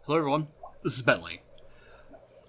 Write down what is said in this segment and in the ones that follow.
Hello everyone, this is Bentley.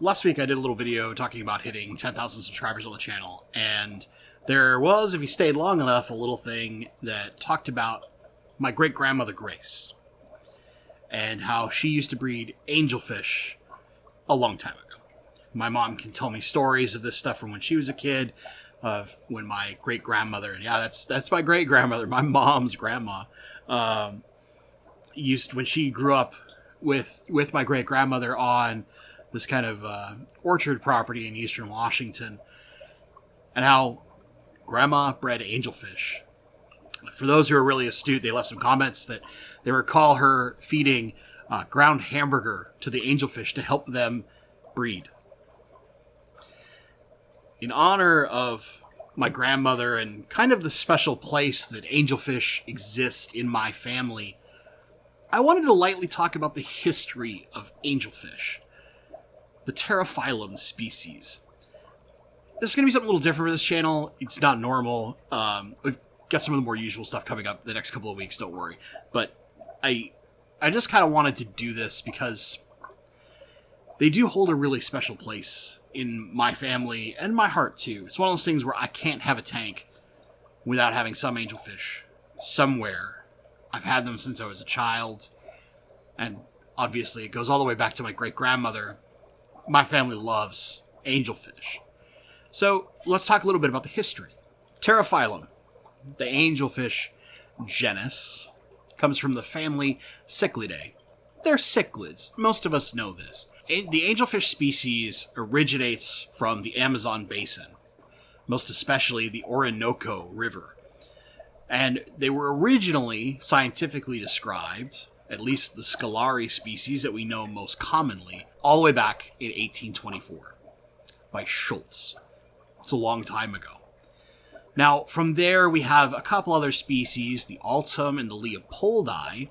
Last week I did a little video talking about hitting 10,000 subscribers on the channel, and there was, if you stayed long enough, a little thing that talked about my great-grandmother Grace, and how she used to breed angelfish a long time ago. My mom can tell me stories of this stuff from when she was a kid, of when my great-grandmother, and yeah, that's my great-grandmother, my mom's grandma, when she grew up with my great-grandmother on this kind of orchard property in eastern Washington, and how grandma bred angelfish. For those who are really astute, they left some comments that they recall her feeding ground hamburger to the angelfish to help them breed. In honor of my grandmother and kind of the special place that angelfish exist in my family, I wanted to lightly talk about the history of angelfish, the pterophyllum species. This is going to be something a little different for this channel. It's not normal. We've got some of the more usual stuff coming up the next couple of weeks, don't worry. But I just kind of wanted to do this because they do hold a really special place in my family and my heart too. It's one of those things where I can't have a tank without having some angelfish somewhere. I've had them since I was a child, and obviously it goes all the way back to my great-grandmother. My family loves angelfish. So let's talk a little bit about the history. Pterophyllum, the angelfish genus, comes from the family Cichlidae. They're cichlids. Most of us know this. The angelfish species originates from the Amazon basin, most especially the Orinoco River. And they were originally scientifically described, at least the Scolari species that we know most commonly, all the way back in 1824 by Schultz. It's a long time ago. Now, from there, we have a couple other species, the Altum and the Leopoldi,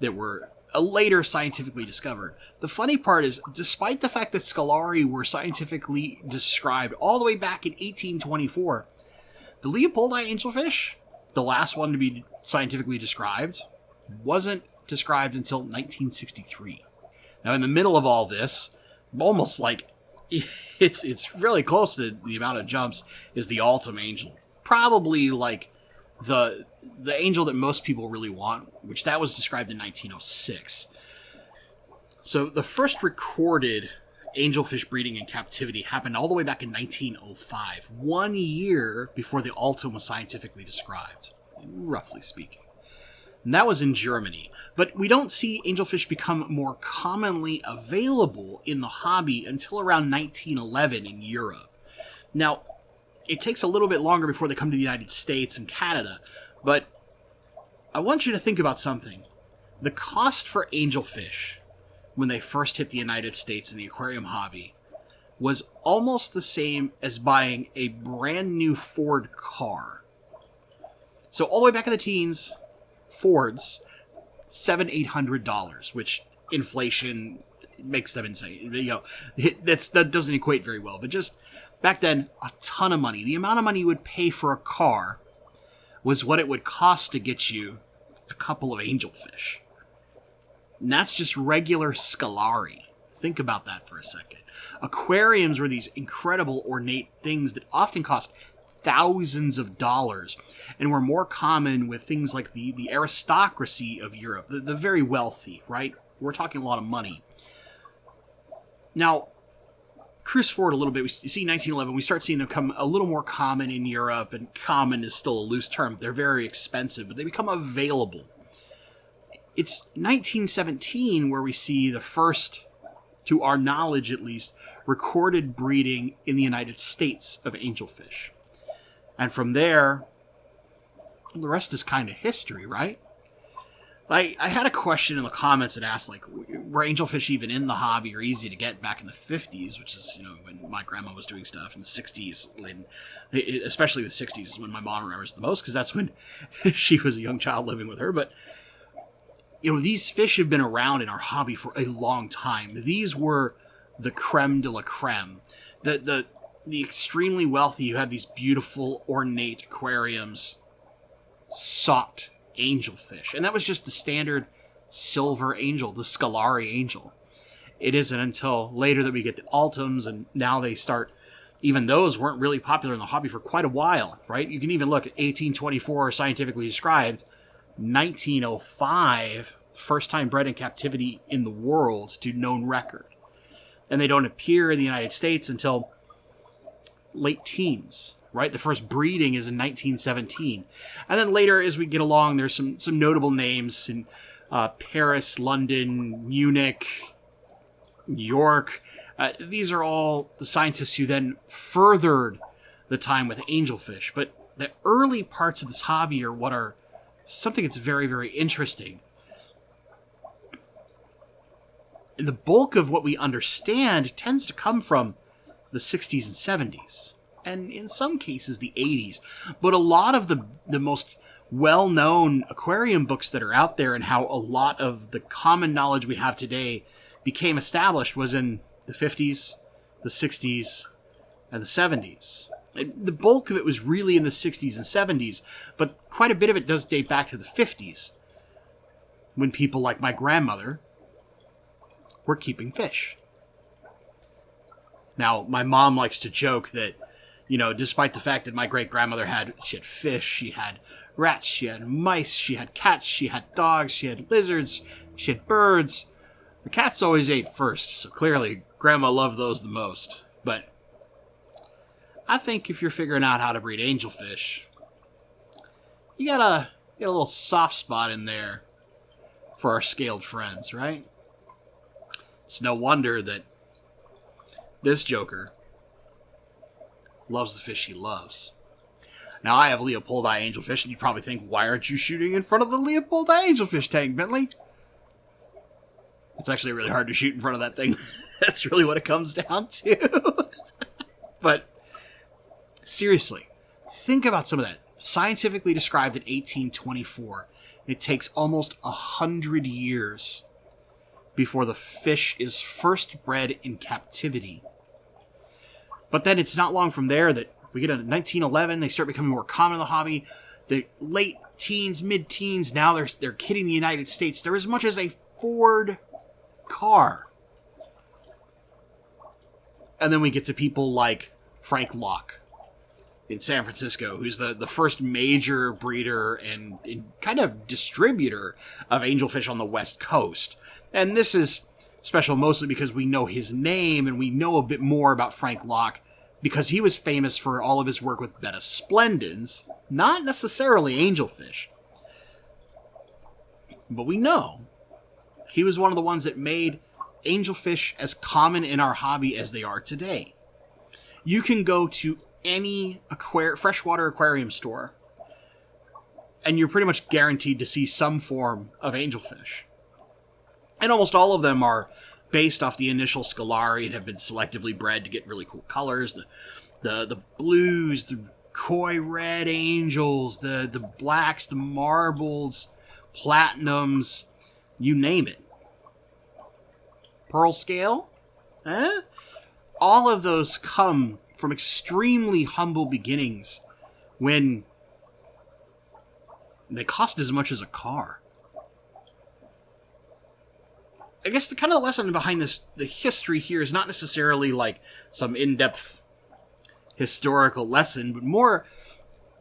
that were later scientifically discovered. The funny part is, despite the fact that Scolari were scientifically described all the way back in 1824, the Leopoldi angelfish, the last one to be scientifically described, wasn't described until 1963. Now, in the middle of all this, almost like it's really close to the amount of jumps, is the Altum angel. Probably like the angel that most people really want, which that was described in 1906. So the first recorded angelfish breeding in captivity happened all the way back in 1905, 1 year before the Altum was scientifically described, roughly speaking. And that was in Germany. But we don't see angelfish become more commonly available in the hobby until around 1911 in Europe. Now, it takes a little bit longer before they come to the United States and Canada, but I want you to think about something. The cost for angelfish when they first hit the United States in the aquarium hobby was almost the same as buying a brand new Ford car. So all the way back in the teens, Fords, $700-800, which inflation makes them insane. You know, that doesn't equate very well, but just back then, a ton of money. The amount of money you would pay for a car was what it would cost to get you a couple of angelfish. And that's just regular Scolari. Think about that for a second. Aquariums were these incredible ornate things that often cost thousands of dollars and were more common with things like the aristocracy of Europe, the very wealthy, right? We're talking a lot of money. Now, cruise forward a little bit, we see 1911, we start seeing them come a little more common in Europe, and common is still a loose term. They're very expensive, but they become available. It's 1917 where we see the first, to our knowledge at least, recorded breeding in the United States of angelfish. And from there, the rest is kind of history, right? I had a question in the comments that asked, like, were angelfish even in the hobby or easy to get back in the 50s, which is, you know, when my grandma was doing stuff, in the 60s, and especially the 60s is when my mom remembers the most, because that's when she was a young child living with her. But, you know, these fish have been around in our hobby for a long time. These were the creme de la creme. The extremely wealthy who had these beautiful, ornate aquariums sought angelfish. And that was just the standard silver angel, the Scolari angel. it isn't until later that we get the Ultims, and now they start. Even those weren't really popular in the hobby for quite a while, right? You can even look at 1824, scientifically described, 1905, first time bred in captivity in the world to known record. And they don't appear in the United States until late teens, right? The first breeding is in 1917. And then later, as we get along, there's some notable names in Paris, London, Munich, New York. These are all the scientists who then furthered the time with angelfish. But the early parts of this hobby are what are something that's very, very interesting. And the bulk of what we understand tends to come from the 60s and 70s. And in some cases, the 80s. But a lot of the most well-known aquarium books that are out there and how a lot of the common knowledge we have today became established was in the 50s, the 60s, and the 70s. And the bulk of it was really in the 60s and 70s, but quite a bit of it does date back to the 50s, when people like my grandmother were keeping fish. Now, my mom likes to joke that, despite the fact that my great-grandmother had fish, she had rats, she had mice, she had cats, she had dogs, she had lizards, she had birds. The cats always ate first, so clearly Grandma loved those the most. But I think if you're figuring out how to breed angelfish, you gotta get a little soft spot in there for our scaled friends, right? It's no wonder that this joker loves the fish he loves. Now, I have Leopoldi angelfish, and you probably think, why aren't you shooting in front of the Leopoldi angelfish tank, Bentley? It's actually really hard to shoot in front of that thing. That's really what it comes down to. But seriously, think about some of that. Scientifically described in 1824. It takes almost 100 years before the fish is first bred in captivity. But then it's not long from there that we get into 1911. They start becoming more common in the hobby. The late teens, mid-teens, now they're hitting the United States. They're as much as a Ford car. And then we get to people like Frank Locke in San Francisco, who's the first major breeder and kind of distributor of angelfish on the West Coast. And this is special mostly because we know his name and we know a bit more about Frank Locke because he was famous for all of his work with Betta splendens, not necessarily angelfish. But we know he was one of the ones that made angelfish as common in our hobby as they are today. You can go to any freshwater aquarium store, and you're pretty much guaranteed to see some form of angelfish. And almost all of them are based off the initial Scalari and have been selectively bred to get really cool colors. The blues, the koi red angels, the blacks, the marbles, platinums, you name it. Pearl scale? All of those come from extremely humble beginnings when they cost as much as a car. I guess the kind of lesson behind the history here is not necessarily like some in-depth historical lesson, but more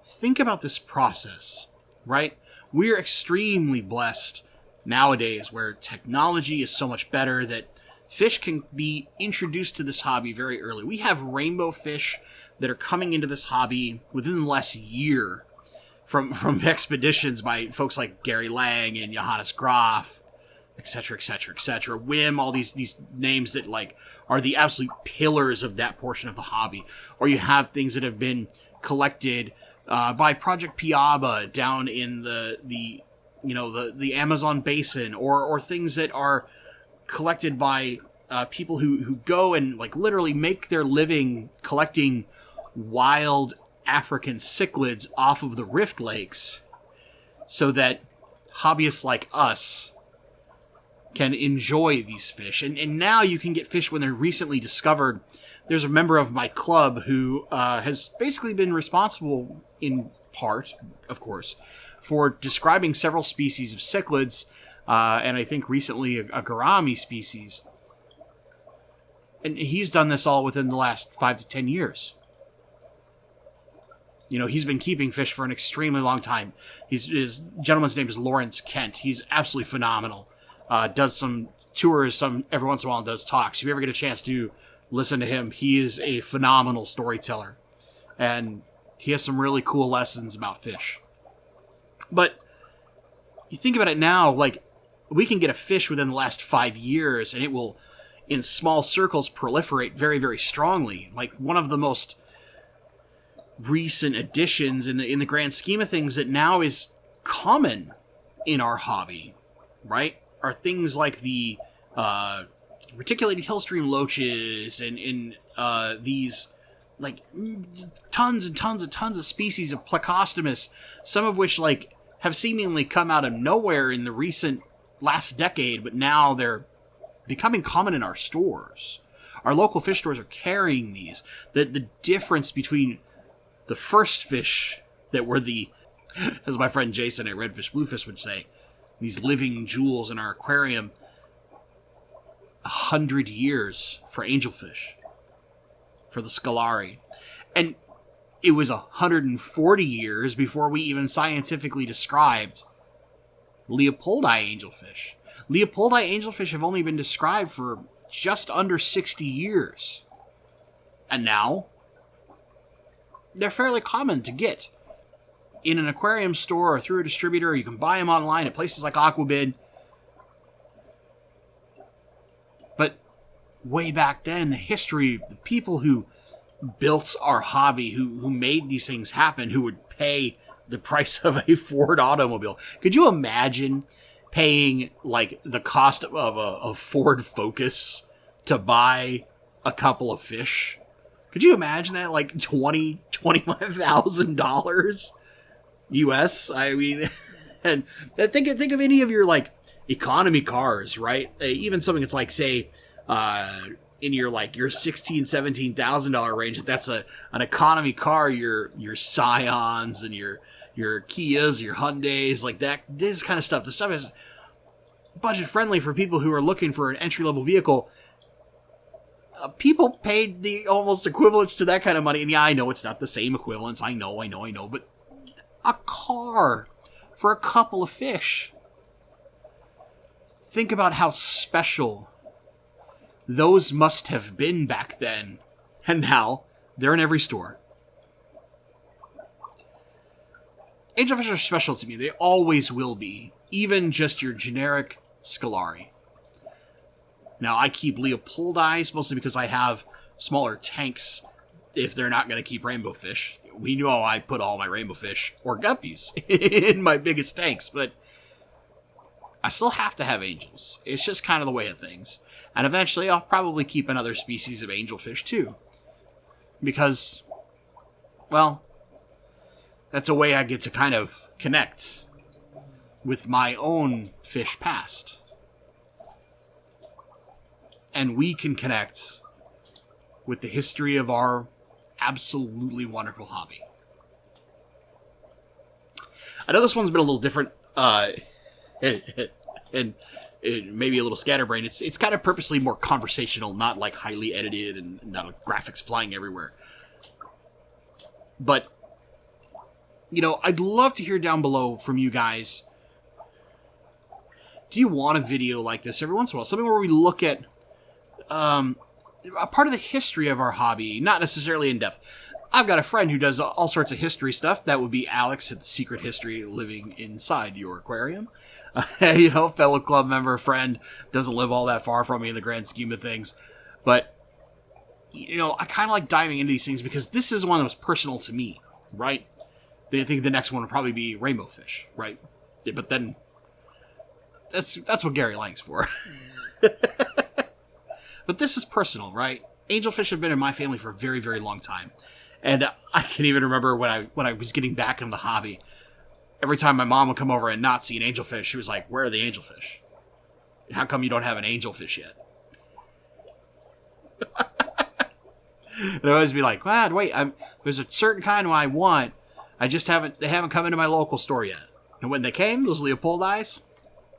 think about this process, right? We're extremely blessed nowadays where technology is so much better that fish can be introduced to this hobby very early. We have rainbow fish that are coming into this hobby within the last year from expeditions by folks like Gary Lang and Johannes Graf, etc., etc., etc. Wim, all these names that like are the absolute pillars of that portion of the hobby. Or you have things that have been collected by Project Piaba down in the Amazon basin, or things that are collected by people who go and like literally make their living collecting wild African cichlids off of the Rift Lakes so that hobbyists like us can enjoy these fish. And now you can get fish when they're recently discovered. There's a member of my club who has basically been responsible, in part, of course, for describing several species of cichlids, and I think recently a gourami species. And he's done this all within the last 5 to 10 years. You know, he's been keeping fish for an extremely long time. His gentleman's name is Lawrence Kent. He's absolutely phenomenal. Does some tours every once in a while and does talks. If you ever get a chance to listen to him, he is a phenomenal storyteller. And he has some really cool lessons about fish. But you think about it now, like, we can get a fish within the last 5 years and it will, in small circles, proliferate very, very strongly. Like, one of the most recent additions in the grand scheme of things that now is common in our hobby, right, are things like the reticulated hillstream loaches and these, like, tons and tons and tons of species of Plecostomus, some of which, like, have seemingly come out of nowhere in the recent last decade, but now they're becoming common in our stores. Our local fish stores are carrying these. The difference between the first fish that were the, as my friend Jason at Redfish Bluefish would say, these living jewels in our aquarium, 100 years for angelfish, for the Scolari. And it was 140 years before we even scientifically described Leopoldi angelfish. Leopoldi angelfish have only been described for just under 60 years. And now, they're fairly common to get in an aquarium store or through a distributor. You can buy them online at places like Aquabid. But way back then, in the history, the people who built our hobby, who made these things happen, who would pay the price of a Ford automobile. Could you imagine paying, like, the cost of a Ford Focus to buy a couple of fish? Could you imagine that? Like $25,000 US? I mean, and think of any of your, like, economy cars, right? Even something that's like, say, in your $16,000-$17,000 range. That's an economy car. Your Scions and your Kias, your Hyundais, like that. This kind of stuff. The stuff is budget friendly for people who are looking for an entry level vehicle. People paid the almost equivalents to that kind of money. And yeah, I know it's not the same equivalents. I know. But a car for a couple of fish. Think about how special those must have been back then. And now they're in every store. Angelfish are special to me. They always will be. Even just your generic Scolari. Now, I keep Leopoldis mostly because I have smaller tanks if they're not going to keep rainbow fish. We know I put all my rainbow fish or guppies in my biggest tanks, but I still have to have angels. It's just kind of the way of things. And eventually I'll probably keep another species of angelfish too. Because, well, that's a way I get to kind of connect with my own fish past. And we can connect with the history of our absolutely wonderful hobby. I know this one's been a little different, and maybe a little scatterbrained. It's kind of purposely more conversational, not like highly edited and not graphics flying everywhere. But, you know, I'd love to hear down below from you guys. Do you want a video like this every once in a while? Something where we look at a part of the history of our hobby, not necessarily in depth. I've got a friend who does all sorts of history stuff. That would be Alex at the Secret History living inside your aquarium. You know, fellow club member, friend, doesn't live all that far from me in the grand scheme of things. But, you know, I kind of like diving into these things because this is one that was personal to me, right? I think the next one would probably be rainbow fish, right? Yeah, but then that's what Gary Lang's for. But this is personal, right? Angelfish have been in my family for a very, very long time. And I can even remember when I was getting back into the hobby, every time my mom would come over and not see an angelfish, she was like, "Where are the angelfish? How come you don't have an angelfish yet?" And I'd always be like, "Well, wait, there's a certain kind I want. They haven't come into my local store yet." And when they came, those Leopoldis,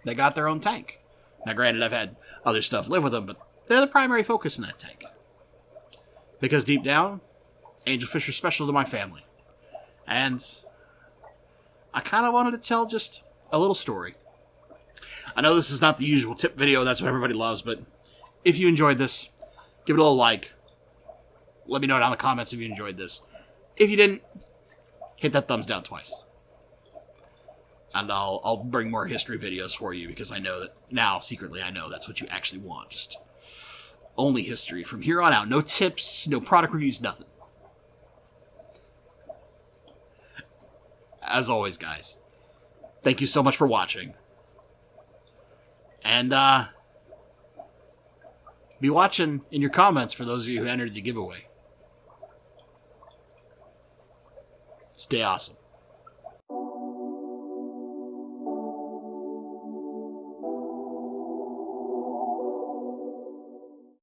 they got their own tank. Now, granted, I've had other stuff live with them, but they're the primary focus in that tank. Because deep down, angelfish are special to my family. And I kind of wanted to tell just a little story. I know this is not the usual tip video, that's what everybody loves, but if you enjoyed this, give it a little like. Let me know down in the comments if you enjoyed this. If you didn't, hit that thumbs down twice. And I'll bring more history videos for you, because I know that now, secretly, I know that's what you actually want. Just only history from here on out. No tips, no product reviews, nothing. As always, guys, thank you so much for watching. And be watching in your comments for those of you who entered the giveaway. Stay awesome.